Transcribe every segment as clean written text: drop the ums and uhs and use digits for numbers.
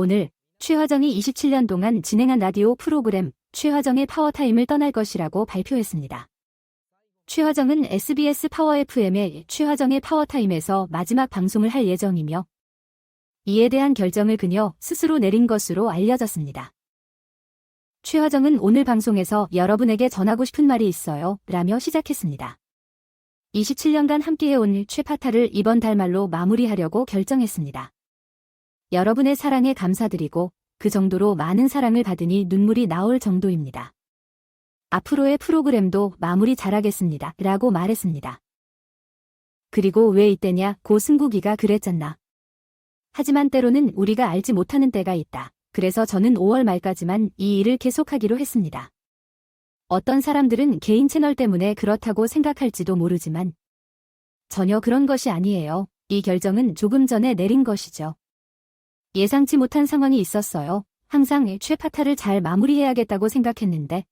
오늘 최화정이 27년 동안 진행한 라디오 프로그램 최화정의 파워타임을 떠날 것이라고 발표했습니다. 최화정은 SBS 파워 FM의 최화정의 파워타임에서 마지막 방송을 할 예정이며 이에 대한 결정을 그녀 스스로 내린 것으로 알려졌습니다. 최화정은 오늘 방송에서 여러분에게 전하고 싶은 말이 있어요 라며 시작했습니다. 27년간 함께해온 최파타를 이번 달 말로 마무리하려고 결정했습니다. 여러분의 사랑에 감사드리고 그 정도로 많은 사랑을 받으니 눈물이 나올 정도입니다. 앞으로의 프로그램도 마무리 잘하겠습니다 라고 말했습니다. 그리고 왜 이때냐 고 승국이가 그랬잖나. 하지만 때로는 우리가 알지 못하는 때가 있다. 그래서 저는 5월 말까지만 이 일을 계속하기로 했습니다. 어떤 사람들은 개인 채널 때문에 그렇다고 생각할지도 모르지만 전혀 그런 것이 아니에요. 이 결정은 조금 전에 내린 것이죠. 예상치 못한 상황이 있었어요. 항상 최파타를 잘 마무리해야겠다고 생각했는데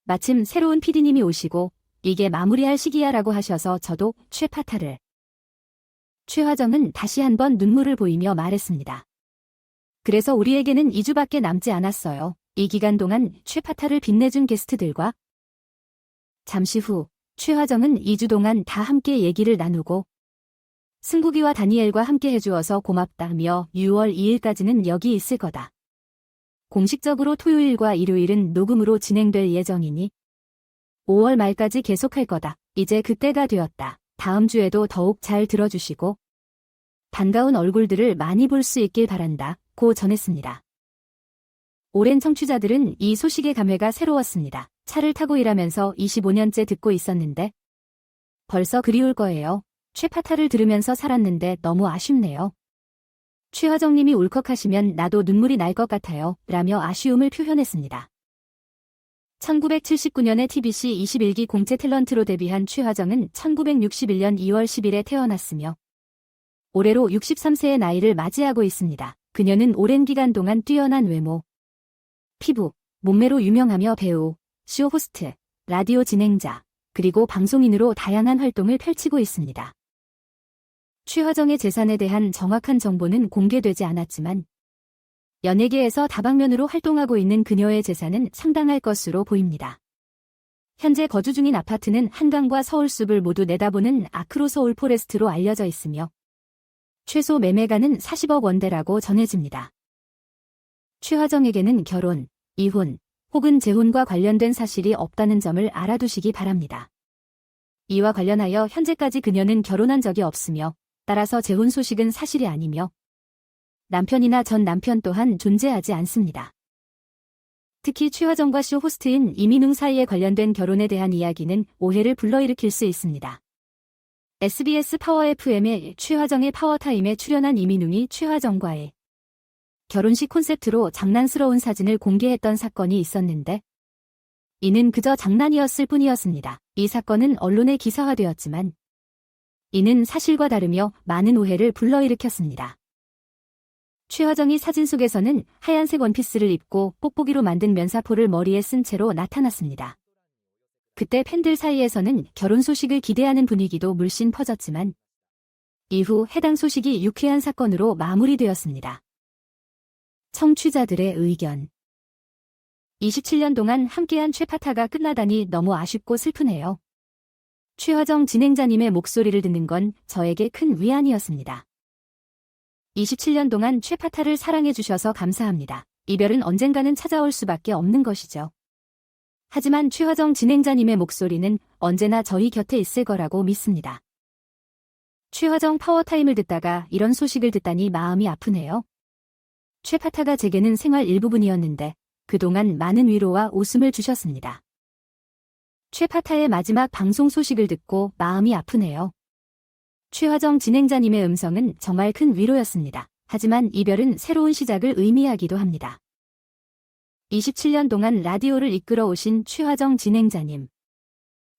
마침 새로운 PD님이 오시고 이게 마무리할 시기야라고 하셔서 저도 최파타를. 최화정은 다시 한번 눈물을 보이며 말했습니다. 그래서 우리에게는 2주밖에 남지 않았어요. 이 기간 동안 최파타를 빛내준 게스트들과 잠시 후 최화정은 2주 동안 다 함께 얘기를 나누고 승국이와 다니엘과 함께 해주어서 고맙다며 6월 2일까지는 여기 있을 거다. 공식적으로 토요일과 일요일은 녹음으로 진행될 예정이니 5월 말까지 계속할 거다. 이제 그때가 되었다. 다음 주에도 더욱 잘 들어주시고 반가운 얼굴들을 많이 볼 수 있길 바란다. 고 전했습니다. 오랜 청취자들은 이 소식의 감회가 새로웠습니다. 차를 타고 일하면서 25년째 듣고 있었는데 벌써 그리울 거예요. 최파타를 들으면서 살았는데 너무 아쉽네요. 최화정님이 울컥하시면 나도 눈물이 날 것 같아요. 라며 아쉬움을 표현했습니다. 1979년에 TBC 21기 공채 탤런트로 데뷔한 최화정은 1961년 2월 10일에 태어났으며 올해로 63세의 나이를 맞이하고 있습니다. 그녀는 오랜 기간 동안 뛰어난 외모, 피부, 몸매로 유명하며 배우, 쇼 호스트, 라디오 진행자, 그리고 방송인으로 다양한 활동을 펼치고 있습니다. 최화정의 재산에 대한 정확한 정보는 공개되지 않았지만 연예계에서 다방면으로 활동하고 있는 그녀의 재산은 상당할 것으로 보입니다. 현재 거주 중인 아파트는 한강과 서울숲을 모두 내다보는 아크로 서울 포레스트로 알려져 있으며 최소 매매가는 40억 원대라고 전해집니다. 최화정에게는 결혼, 이혼, 혹은 재혼과 관련된 사실이 없다는 점을 알아두시기 바랍니다. 이와 관련하여 현재까지 그녀는 결혼한 적이 없으며 따라서 재혼 소식은 사실이 아니며 남편이나 전 남편 또한 존재하지 않습니다. 특히 최화정과 쇼 호스트인 이민웅 사이에 관련된 결혼에 대한 이야기는 오해를 불러일으킬 수 있습니다. SBS 파워 FM의 최화정의 파워타임에 출연한 이민웅이 최화정과의 결혼식 콘셉트로 장난스러운 사진을 공개했던 사건이 있었는데 이는 그저 장난이었을 뿐이었습니다. 이 사건은 언론에 기사화되었지만 이는 사실과 다르며 많은 오해를 불러일으켰습니다. 최화정이 사진 속에서는 하얀색 원피스를 입고 뽁뽁이로 만든 면사포를 머리에 쓴 채로 나타났습니다. 그때 팬들 사이에서는 결혼 소식을 기대하는 분위기도 물씬 퍼졌지만 이후 해당 소식이 유쾌한 사건으로 마무리되었습니다. 청취자들의 의견. 27년 동안 함께한 최파타가 끝나다니 너무 아쉽고 슬프네요. 최화정 진행자님의 목소리를 듣는 건 저에게 큰 위안이었습니다. 27년 동안 최파타를 사랑해주셔서 감사합니다. 이별은 언젠가는 찾아올 수밖에 없는 것이죠. 하지만 최화정 진행자님의 목소리는 언제나 저희 곁에 있을 거라고 믿습니다. 최화정 파워타임을 듣다가 이런 소식을 듣다니 마음이 아프네요. 최파타가 제게는 생활 일부분이었는데 그동안 많은 위로와 웃음을 주셨습니다. 최파타의 마지막 방송 소식을 듣고 마음이 아프네요. 최화정 진행자님의 음성은 정말 큰 위로였습니다. 하지만 이별은 새로운 시작을 의미하기도 합니다. 27년 동안 라디오를 이끌어 오신 최화정 진행자님.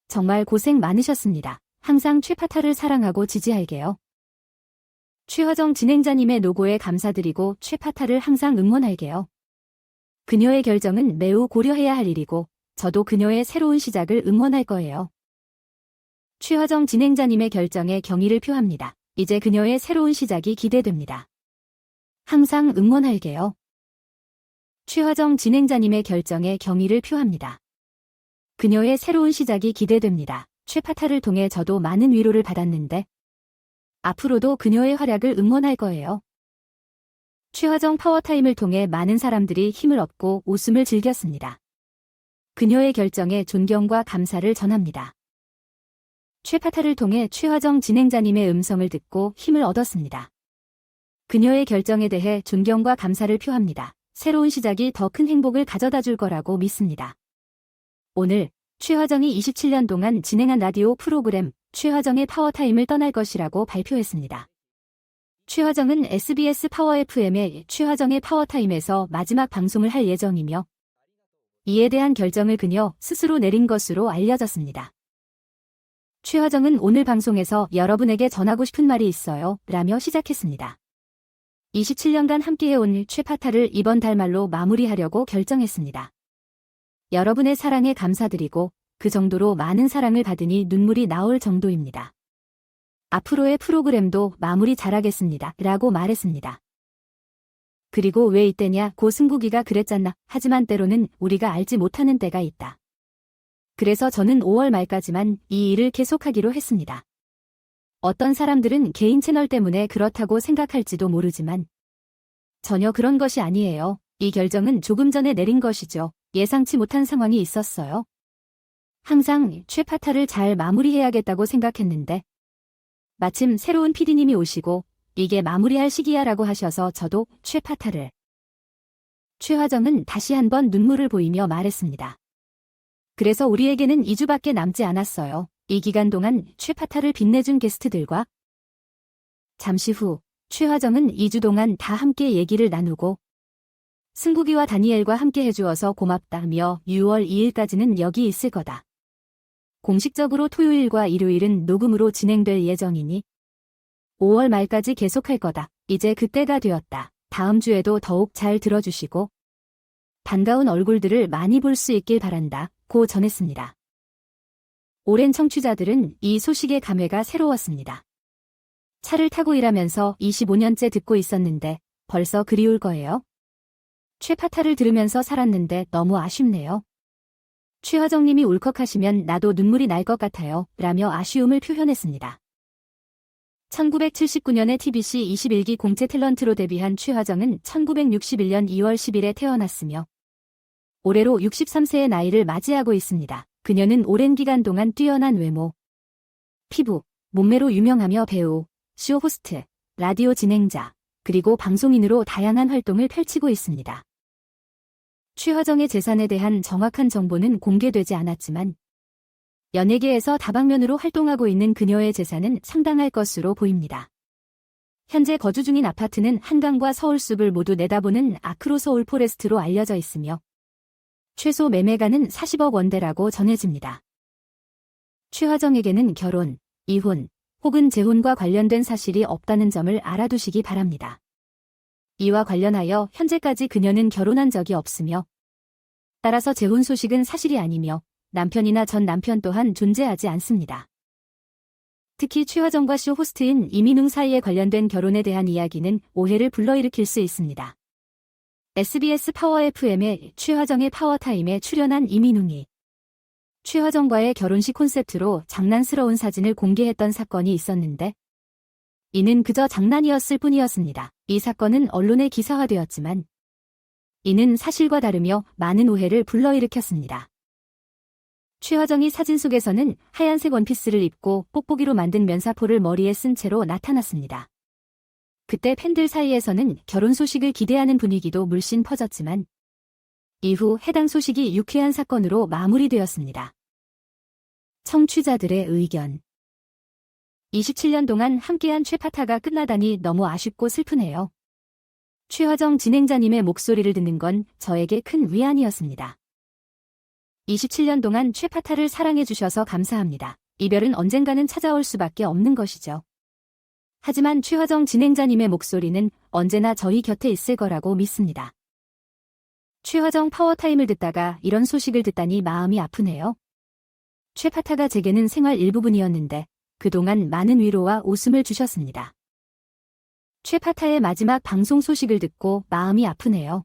정말 고생 많으셨습니다. 항상 최파타를 사랑하고 지지할게요. 최화정 진행자님의 노고에 감사드리고 최파타를 항상 응원할게요. 그녀의 결정은 매우 고려해야 할 일이고 저도 그녀의 새로운 시작을 응원할 거예요. 최화정 진행자님의 결정에 경의를 표합니다. 이제 그녀의 새로운 시작이 기대됩니다. 항상 응원할게요. 최화정 진행자님의 결정에 경의를 표합니다. 그녀의 새로운 시작이 기대됩니다. 최파타를 통해 저도 많은 위로를 받았는데 앞으로도 그녀의 활약을 응원할 거예요. 최화정 파워타임을 통해 많은 사람들이 힘을 얻고 웃음을 즐겼습니다. 그녀의 결정에 존경과 감사를 전합니다. 최파타를 통해 최화정 진행자님의 음성을 듣고 힘을 얻었습니다. 그녀의 결정에 대해 존경과 감사를 표합니다. 새로운 시작이 더 큰 행복을 가져다 줄 거라고 믿습니다. 오늘 최화정이 27년 동안 진행한 라디오 프로그램 최화정의 파워타임을 떠날 것이라고 발표했습니다. 최화정은 SBS 파워 FM의 최화정의 파워타임에서 마지막 방송을 할 예정이며 이에 대한 결정을 그녀 스스로 내린 것으로 알려졌습니다. 최화정은 오늘 방송에서 여러분에게 전하고 싶은 말이 있어요 라며 시작했습니다. 27년간 함께해온 최파타를 이번 달 말로 마무리하려고 결정했습니다. 여러분의 사랑에 감사드리고 그 정도로 많은 사랑을 받으니 눈물이 나올 정도입니다. 앞으로의 프로그램도 마무리 잘하겠습니다 라고 말했습니다. 그리고 왜 이때냐 고 승국이가 그랬잖아. 하지만 때로는 우리가 알지 못하는 때가 있다. 그래서 저는 5월 말까지만 이 일을 계속하기로 했습니다. 어떤 사람들은 개인 채널 때문에 그렇다고 생각할지도 모르지만 전혀 그런 것이 아니에요. 이 결정은 조금 전에 내린 것이죠. 예상치 못한 상황이 있었어요. 항상 최파타를 잘 마무리해야겠다고 생각했는데 마침 새로운 PD님이 오시고 이게 마무리할 시기야 라고 하셔서 저도 최파타를. 최화정은 다시 한번 눈물을 보이며 말했습니다. 그래서 우리에게는 2주밖에 남지 않았어요. 이 기간 동안 최파타를 빛내준 게스트들과 잠시 후 최화정은 2주 동안 다 함께 얘기를 나누고 승국이와 다니엘과 함께 해주어서 고맙다며 6월 2일까지는 여기 있을 거다. 공식적으로 토요일과 일요일은 녹음으로 진행될 예정이니 5월 말까지 계속할 거다. 이제 그때가 되었다. 다음 주에도 더욱 잘 들어주시고 반가운 얼굴들을 많이 볼 수 있길 바란다. 고 전했습니다. 오랜 청취자들은 이 소식의 감회가 새로웠습니다. 차를 타고 일하면서 25년째 듣고 있었는데 벌써 그리울 거예요. 최파타를 들으면서 살았는데 너무 아쉽네요. 최화정님이 울컥하시면 나도 눈물이 날 것 같아요. 라며 아쉬움을 표현했습니다. 1979년에 TBC 21기 공채 탤런트로 데뷔한 최화정은 1961년 2월 10일에 태어났으며 올해로 63세의 나이를 맞이하고 있습니다. 그녀는 오랜 기간 동안 뛰어난 외모, 피부, 몸매로 유명하며 배우, 쇼 호스트, 라디오 진행자, 그리고 방송인으로 다양한 활동을 펼치고 있습니다. 최화정의 재산에 대한 정확한 정보는 공개되지 않았지만 연예계에서 다방면으로 활동하고 있는 그녀의 재산은 상당할 것으로 보입니다. 현재 거주 중인 아파트는 한강과 서울숲을 모두 내다보는 아크로 서울 포레스트로 알려져 있으며 최소 매매가는 40억 원대라고 전해집니다. 최화정에게는 결혼, 이혼, 혹은 재혼과 관련된 사실이 없다는 점을 알아두시기 바랍니다. 이와 관련하여 현재까지 그녀는 결혼한 적이 없으며 따라서 재혼 소식은 사실이 아니며 남편이나 전 남편 또한 존재하지 않습니다. 특히 최화정과 쇼 호스트인 이민웅 사이에 관련된 결혼에 대한 이야기는 오해를 불러일으킬 수 있습니다. SBS 파워 FM의 최화정의 파워타임에 출연한 이민웅이 최화정과의 결혼식 콘셉트로 장난스러운 사진을 공개했던 사건이 있었는데 이는 그저 장난이었을 뿐이었습니다. 이 사건은 언론에 기사화되었지만 이는 사실과 다르며 많은 오해를 불러일으켰습니다. 최화정이 사진 속에서는 하얀색 원피스를 입고 뽁뽁이로 만든 면사포를 머리에 쓴 채로 나타났습니다. 그때 팬들 사이에서는 결혼 소식을 기대하는 분위기도 물씬 퍼졌지만 이후 해당 소식이 유쾌한 사건으로 마무리되었습니다. 청취자들의 의견 27년 동안 함께한 최파타가 끝나다니 너무 아쉽고 슬프네요. 최화정 진행자님의 목소리를 듣는 건 저에게 큰 위안이었습니다. 27년 동안 최파타를 사랑해주셔서 감사합니다. 이별은 언젠가는 찾아올 수밖에 없는 것이죠. 하지만 최화정 진행자님의 목소리는 언제나 저희 곁에 있을 거라고 믿습니다. 최화정 파워타임을 듣다가 이런 소식을 듣다니 마음이 아프네요. 최파타가 제게는 생활 일부분이었는데 그동안 많은 위로와 웃음을 주셨습니다. 최파타의 마지막 방송 소식을 듣고 마음이 아프네요.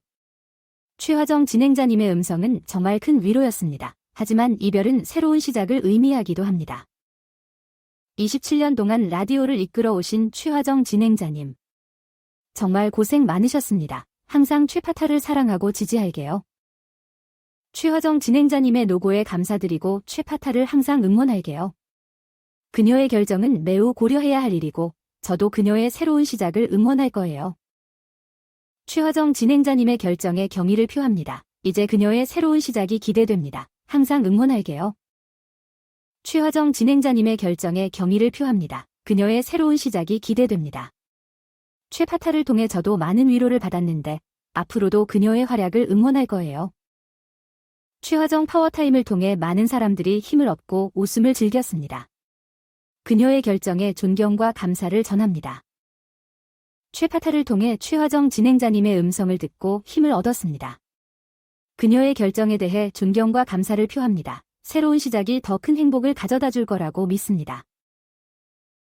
최화정 진행자님의 음성은 정말 큰 위로였습니다. 하지만 이별은 새로운 시작을 의미하기도 합니다. 27년 동안 라디오를 이끌어 오신 최화정 진행자님. 정말 고생 많으셨습니다. 항상 최파타를 사랑하고 지지할게요. 최화정 진행자님의 노고에 감사드리고 최파타를 항상 응원할게요. 그녀의 결정은 매우 고려해야 할 일이고 저도 그녀의 새로운 시작을 응원할 거예요. 최화정 진행자님의 결정에 경의를 표합니다. 이제 그녀의 새로운 시작이 기대됩니다. 항상 응원할게요. 최화정 진행자님의 결정에 경의를 표합니다. 그녀의 새로운 시작이 기대됩니다. 최파타를 통해 저도 많은 위로를 받았는데 앞으로도 그녀의 활약을 응원할 거예요. 최화정 파워타임을 통해 많은 사람들이 힘을 얻고 웃음을 즐겼습니다. 그녀의 결정에 존경과 감사를 전합니다. 최파타를 통해 최화정 진행자님의 음성을 듣고 힘을 얻었습니다. 그녀의 결정에 대해 존경과 감사를 표합니다. 새로운 시작이 더 큰 행복을 가져다 줄 거라고 믿습니다.